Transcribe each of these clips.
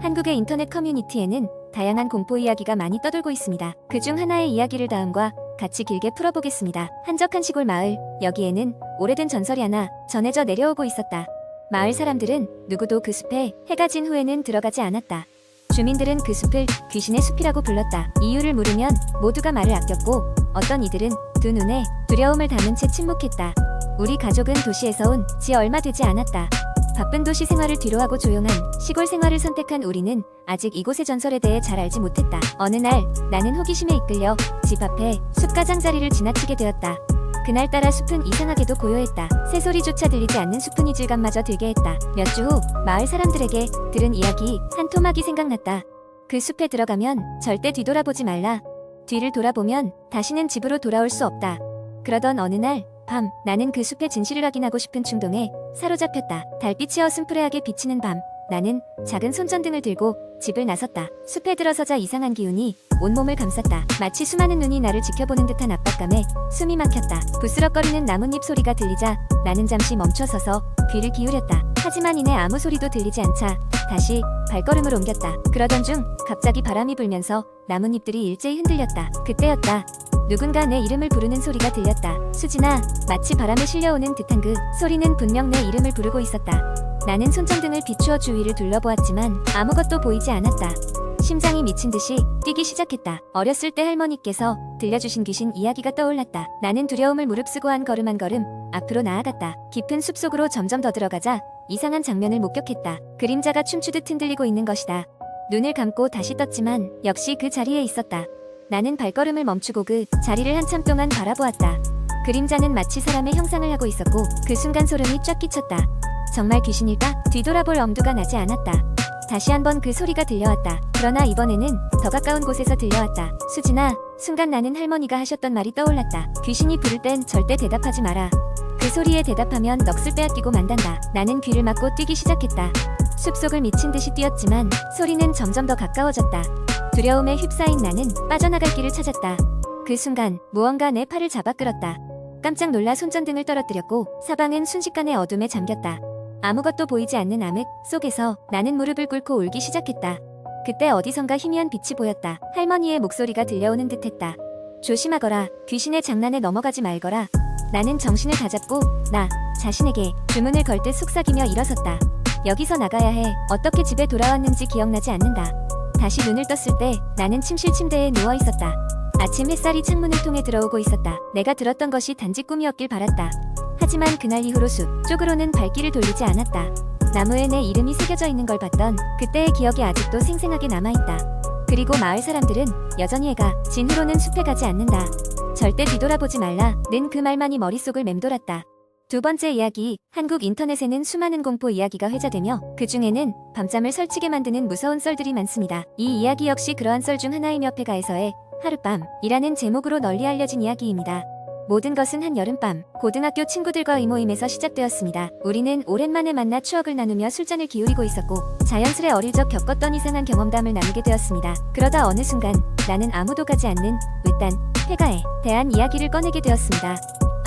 한국의 인터넷 커뮤니티에는 다양한 공포 이야기가 많이 떠돌고 있습니다. 그중 하나의 이야기를 다음과 같이 길게 풀어보겠습니다. 한적한 시골 마을, 여기에는 오래된 전설이 하나 전해져 내려오고 있었다. 마을 사람들은 누구도 그 숲에 해가 진 후에는 들어가지 않았다. 주민들은 그 숲을 귀신의 숲이라고 불렀다. 이유를 물으면 모두가 말을 아꼈고 어떤 이들은 두 눈에 두려움을 담은 채 침묵했다. 우리 가족은 도시에서 온 지 얼마 되지 않았다. 바쁜 도시 생활을 뒤로하고 조용한 시골 생활을 선택한 우리는 아직 이곳의 전설에 대해 잘 알지 못했다. 어느 날 나는 호기심에 이끌려 집 앞에 숲 가장자리를 지나치게 되었다. 그날따라 숲은 이상하게도 고요했다. 새소리조차 들리지 않는 숲은 이질감마저 들게 했다. 몇 주 후 마을 사람들에게 들은 이야기 한 토막이 생각났다. 그 숲에 들어가면 절대 뒤돌아보지 말라. 뒤를 돌아보면 다시는 집으로 돌아올 수 없다. 그러던 어느 날 밤, 나는 그 숲의 진실을 확인하고 싶은 충동에 사로잡혔다. 달빛이 어슴푸레하게 비치는 밤, 나는 작은 손전등을 들고 집을 나섰다. 숲에 들어서자 이상한 기운이 온몸을 감쌌다. 마치 수많은 눈이 나를 지켜보는 듯한 압박감에 숨이 막혔다. 부스럭거리는 나뭇잎 소리가 들리자 나는 잠시 멈춰서서 귀를 기울였다. 하지만 이내 아무 소리도 들리지 않자 다시 발걸음을 옮겼다. 그러던 중 갑자기 바람이 불면서 나뭇잎들이 일제히 흔들렸다. 그때였다. 누군가 내 이름을 부르는 소리가 들렸다. 수진아. 마치 바람에 실려오는 듯한 그 소리는 분명 내 이름을 부르고 있었다. 나는 손전등을 비추어 주위를 둘러보았지만 아무것도 보이지 않았다. 심장이 미친 듯이 뛰기 시작했다. 어렸을 때 할머니께서 들려주신 귀신 이야기가 떠올랐다. 나는 두려움을 무릅쓰고 한 걸음 한 걸음 앞으로 나아갔다. 깊은 숲속으로 점점 더 들어가자 이상한 장면을 목격했다. 그림자가 춤추듯 흔들리고 있는 것이다. 눈을 감고 다시 떴지만 역시 그 자리에 있었다. 나는 발걸음을 멈추고 그 자리를 한참 동안 바라보았다. 그림자는 마치 사람의 형상을 하고 있었고 그 순간 소름이 쫙 끼쳤다. 정말 귀신일까? 뒤돌아볼 엄두가 나지 않았다. 다시 한번 그 소리가 들려왔다. 그러나 이번에는 더 가까운 곳에서 들려왔다. 수진아. 순간 나는 할머니가 하셨던 말이 떠올랐다. 귀신이 부를 땐 절대 대답하지 마라. 그 소리에 대답하면 넋을 빼앗기고 만단다. 나는 귀를 막고 뛰기 시작했다. 숲속을 미친 듯이 뛰었지만 소리는 점점 더 가까워졌다. 두려움에 휩싸인 나는 빠져나갈 길을 찾았다. 그 순간 무언가 내 팔을 잡아 끌었다. 깜짝 놀라 손전등을 떨어뜨렸고 사방은 순식간에 어둠에 잠겼다. 아무것도 보이지 않는 암흑 속에서 나는 무릎을 꿇고 울기 시작했다. 그때 어디선가 희미한 빛이 보였다. 할머니의 목소리가 들려오는 듯했다. 조심하거라. 귀신의 장난에 넘어가지 말거라. 나는 정신을 다잡고 나 자신에게 주문을 걸 듯 속삭이며 일어섰다. 여기서 나가야 해. 어떻게 집에 돌아왔는지 기억나지 않는다. 다시 눈을 떴을 때 나는 침실 침대에 누워 있었다. 아침 햇살이 창문을 통해 들어오고 있었다. 내가 들었던 것이 단지 꿈이었길 바랐다. 하지만 그날 이후로 숲 쪽으로는 발길을 돌리지 않았다. 나무에 내 이름이 새겨져 있는 걸 봤던 그때의 기억이 아직도 생생하게 남아있다. 그리고 마을 사람들은 여전히 해가 진 후로는 숲에 가지 않는다. 절대 뒤돌아보지 말라 는 그 말만이 머릿속을 맴돌았다. 두 번째 이야기. 한국 인터넷에는 수많은 공포 이야기가 회자되며 그 중에는 밤잠을 설치게 만드는 무서운 썰들이 많습니다. 이 이야기 역시 그러한 썰 중 하나이며 폐가에서의 하룻밤이라는 제목으로 널리 알려진 이야기입니다. 모든 것은 한 여름밤 고등학교 친구들과의 모임에서 시작되었습니다. 우리는 오랜만에 만나 추억을 나누며 술잔을 기울이고 있었고 자연스레 어릴 적 겪었던 이상한 경험담을 나누게 되었습니다. 그러다 어느 순간 나는 아무도 가지 않는 외딴 폐가에 대한 이야기를 꺼내게 되었습니다.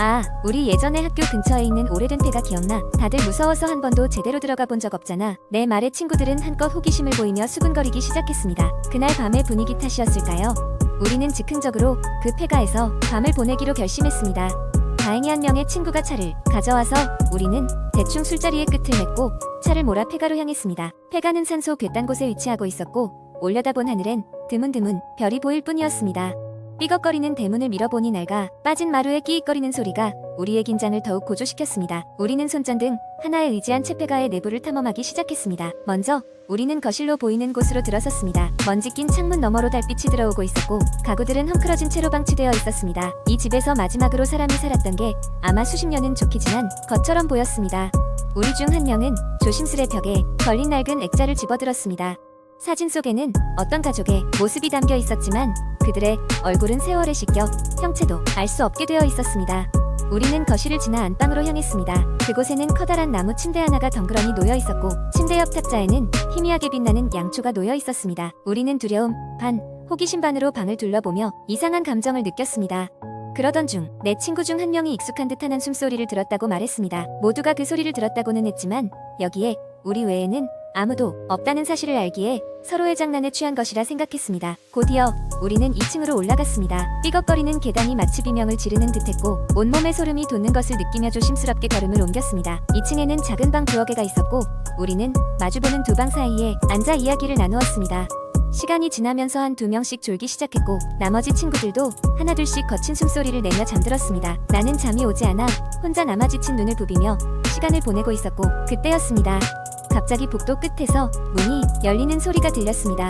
아, 우리 예전에 학교 근처에 있는 오래된 폐가 기억나? 다들 무서워서 한 번도 제대로 들어가 본 적 없잖아. 내 말에 친구들은 한껏 호기심을 보이며 수군거리기 시작했습니다. 그날 밤의 분위기 탓이었을까요? 우리는 즉흥적으로 그 폐가에서 밤을 보내기로 결심했습니다. 다행히 한 명의 친구가 차를 가져와서 우리는 대충 술자리의 끝을 맺고 차를 몰아 폐가로 향했습니다. 폐가는 산소 궤딴 곳에 위치하고 있었고 올려다본 하늘엔 드문드문 별이 보일 뿐이었습니다. 삐걱거리는 대문을 밀어보니 낡아 빠진 마루에 끼익거리는 소리가 우리의 긴장을 더욱 고조시켰습니다. 우리는 손전등 하나에 의지한 채 폐가의 내부를 탐험하기 시작했습니다. 먼저 우리는 거실로 보이는 곳으로 들어섰습니다. 먼지 낀 창문 너머로 달빛이 들어오고 있었고 가구들은 헝클어진 채로 방치되어 있었습니다. 이 집에서 마지막으로 사람이 살았던 게 아마 수십 년은 좋게 지난 것처럼 보였습니다. 우리 중 한 명은 조심스레 벽에 걸린 낡은 액자를 집어들었습니다. 사진 속에는 어떤 가족의 모습이 담겨 있었지만 그들의 얼굴은 세월에 씻겨 형체도 알 수 없게 되어 있었습니다. 우리는 거실을 지나 안방으로 향했습니다. 그곳에는 커다란 나무 침대 하나가 덩그러니 놓여 있었고 침대 옆 탁자에는 희미하게 빛나는 양초가 놓여 있었습니다. 우리는 두려움 반, 호기심 반으로 방을 둘러보며 이상한 감정을 느꼈습니다. 그러던 중 내 친구 중 한 명이 익숙한 듯한 한숨소리를 들었다고 말했습니다. 모두가 그 소리를 들었다고는 했지만 여기에 우리 외에는 아무도 없다는 사실을 알기에 서로의 장난에 취한 것이라 생각했습니다. 곧이어 우리는 2층으로 올라갔습니다. 삐걱거리는 계단이 마치 비명을 지르는 듯했고 온몸에 소름이 돋는 것을 느끼며 조심스럽게 걸음을 옮겼습니다. 2층에는 작은 방 두어 개가 있었고 우리는 마주보는 두 방 사이에 앉아 이야기를 나누었습니다. 시간이 지나면서 한두 명씩 졸기 시작했고 나머지 친구들도 하나둘씩 거친 숨소리를 내며 잠들었습니다. 나는 잠이 오지 않아 혼자 남아 지친 눈을 부비며 시간을 보내고 있었고 그때였습니다. 갑자기 복도 끝에서 문이 열리는 소리가 들렸습니다.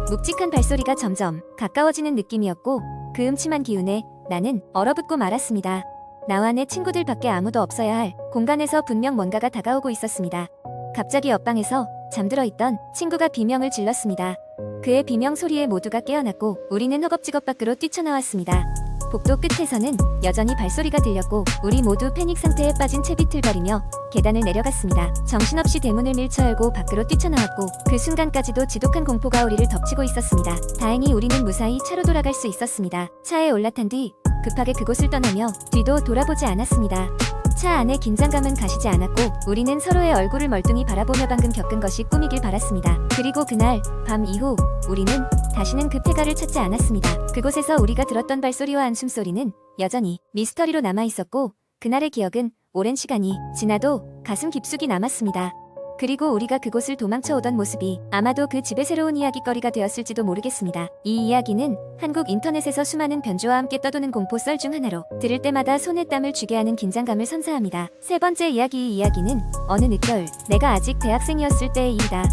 묵직한 발소리가 점점 가까워지는 느낌이었고 그 음침한 기운에 나는 얼어붙고 말았습니다. 나와 내 친구들 밖에 아무도 없어야 할 공간에서 분명 뭔가가 다가오고 있었습니다. 갑자기 옆방에서 잠들어 있던 친구가 비명을 질렀습니다. 그의 비명 소리에 모두가 깨어났고 우리는 허겁지겁 밖으로 뛰쳐나왔습니다. 복도 끝에서는 여전히 발소리가 들렸고 우리 모두 패닉 상태에 빠진 채 비틀거리며 계단을 내려갔습니다. 정신없이 대문을 밀쳐 열고 밖으로 뛰쳐나왔고 그 순간까지도 지독한 공포가 우리를 덮치고 있었습니다. 다행히 우리는 무사히 차로 돌아갈 수 있었습니다. 차에 올라탄 뒤 급하게 그곳을 떠나며 뒤도 돌아보지 않았습니다. 차 안의 긴장감은 가시지 않았고 우리는 서로의 얼굴을 멀뚱히 바라보며 방금 겪은 것이 꿈이길 바랐습니다. 그리고 그날 밤 이후 우리는 다시는 그 폐가를 찾지 않았습니다. 그곳에서 우리가 들었던 발소리와 한숨소리는 여전히 미스터리로 남아있었고 그날의 기억은 오랜 시간이 지나도 가슴 깊숙이 남았습니다. 그리고 우리가 그곳을 도망쳐 오던 모습이 아마도 그 집의 새로운 이야기거리가 되었을지도 모르겠습니다. 이 이야기는 한국 인터넷에서 수많은 변주와 함께 떠도는 공포 썰 중 하나로 들을 때마다 손에 땀을 쥐게 하는 긴장감을 선사합니다. 세 번째 이야기. 이 이야기는 어느 늦겨울 내가 아직 대학생이었을 때의 일이다.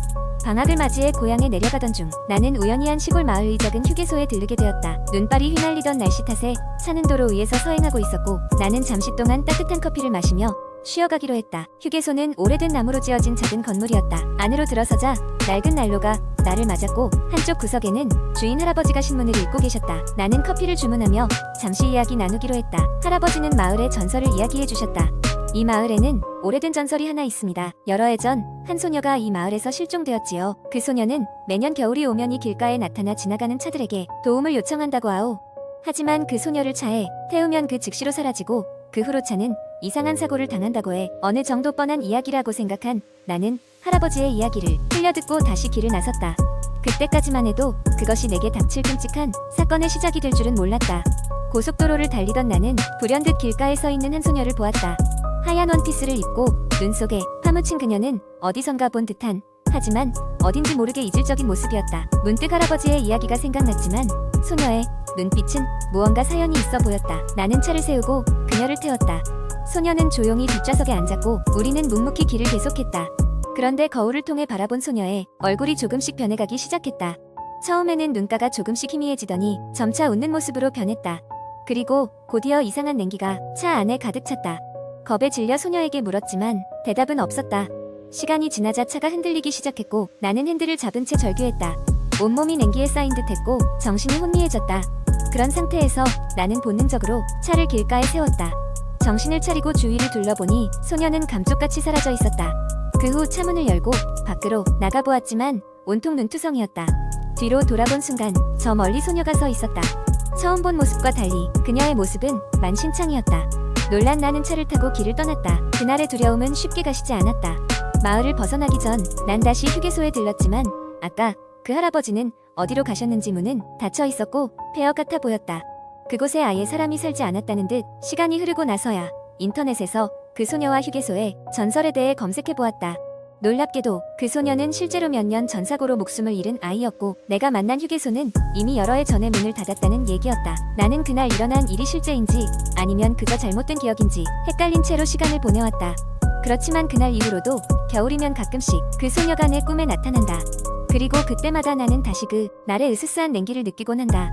방학을 맞이해 고향에 내려가던 중 나는 우연히 한 시골 마을의 작은 휴게소에 들르게 되었다. 눈발이 휘날리던 날씨 탓에 차는 도로 위에서 서행하고 있었고 나는 잠시 동안 따뜻한 커피를 마시며 쉬어가기로 했다. 휴게소는 오래된 나무로 지어진 작은 건물이었다. 안으로 들어서자 낡은 난로가 나를 맞았고 한쪽 구석에는 주인 할아버지가 신문을 읽고 계셨다. 나는 커피를 주문하며 잠시 이야기 나누기로 했다. 할아버지는 마을의 전설을 이야기해 주셨다. 이 마을에는 오래된 전설이 하나 있습니다. 여러 해 전 한 소녀가 이 마을에서 실종되었지요. 그 소녀는 매년 겨울이 오면 이 길가에 나타나 지나가는 차들에게 도움을 요청한다고 하오. 하지만 그 소녀를 차에 태우면 그 즉시로 사라지고 그 후로 차는 이상한 사고를 당한다고 해. 어느 정도 뻔한 이야기라고 생각한 나는 할아버지의 이야기를 흘려듣고 다시 길을 나섰다. 그때까지만 해도 그것이 내게 닥칠 끔찍한 사건의 시작이 될 줄은 몰랐다. 고속도로를 달리던 나는 불현듯 길가에 서 있는 한 소녀를 보았다. 하얀 원피스를 입고 눈 속에 파묻힌 그녀는 어디선가 본 듯한 하지만 어딘지 모르게 이질적인 모습이었다. 문득 할아버지의 이야기가 생각났지만 소녀의 눈빛은 무언가 사연이 있어 보였다. 나는 차를 세우고 그녀를 태웠다. 소녀는 조용히 뒷좌석에 앉았고 우리는 묵묵히 길을 계속했다. 그런데 거울을 통해 바라본 소녀의 얼굴이 조금씩 변해가기 시작했다. 처음에는 눈가가 조금씩 희미해지더니 점차 웃는 모습으로 변했다. 그리고 곧이어 이상한 냉기가 차 안에 가득 찼다. 겁에 질려 소녀에게 물었지만 대답은 없었다. 시간이 지나자 차가 흔들리기 시작했고 나는 핸들을 잡은 채 절규했다. 온몸이 냉기에 쌓인 듯했고 정신이 혼미해졌다. 그런 상태에서 나는 본능적으로 차를 길가에 세웠다. 정신을 차리고 주위를 둘러보니 소녀는 감쪽같이 사라져 있었다. 그 후 차문을 열고 밖으로 나가보았지만 온통 눈투성이었다. 뒤로 돌아본 순간 저 멀리 소녀가 서 있었다. 처음 본 모습과 달리 그녀의 모습은 만신창이었다. 놀란 나는 차를 타고 길을 떠났다. 그날의 두려움은 쉽게 가시지 않았다. 마을을 벗어나기 전 난 다시 휴게소에 들렀지만 아까 그 할아버지는 어디로 가셨는지 문은 닫혀 있었고 폐허 같아 보였다. 그곳에 아예 사람이 살지 않았다는 듯 시간이 흐르고 나서야 인터넷에서 그 소녀와 휴게소의 전설에 대해 검색해 보았다. 놀랍게도 그 소녀는 실제로 몇 년 전 사고로 목숨을 잃은 아이였고 내가 만난 휴게소는 이미 여러 해 전에 문을 닫았다는 얘기였다. 나는 그날 일어난 일이 실제인지 아니면 그저 잘못된 기억인지 헷갈린 채로 시간을 보내왔다. 그렇지만 그날 이후로도 겨울이면 가끔씩 그 소녀가 내 꿈에 나타난다. 그리고 그때마다 나는 다시 그 날의 으스스한 냉기를 느끼곤 한다.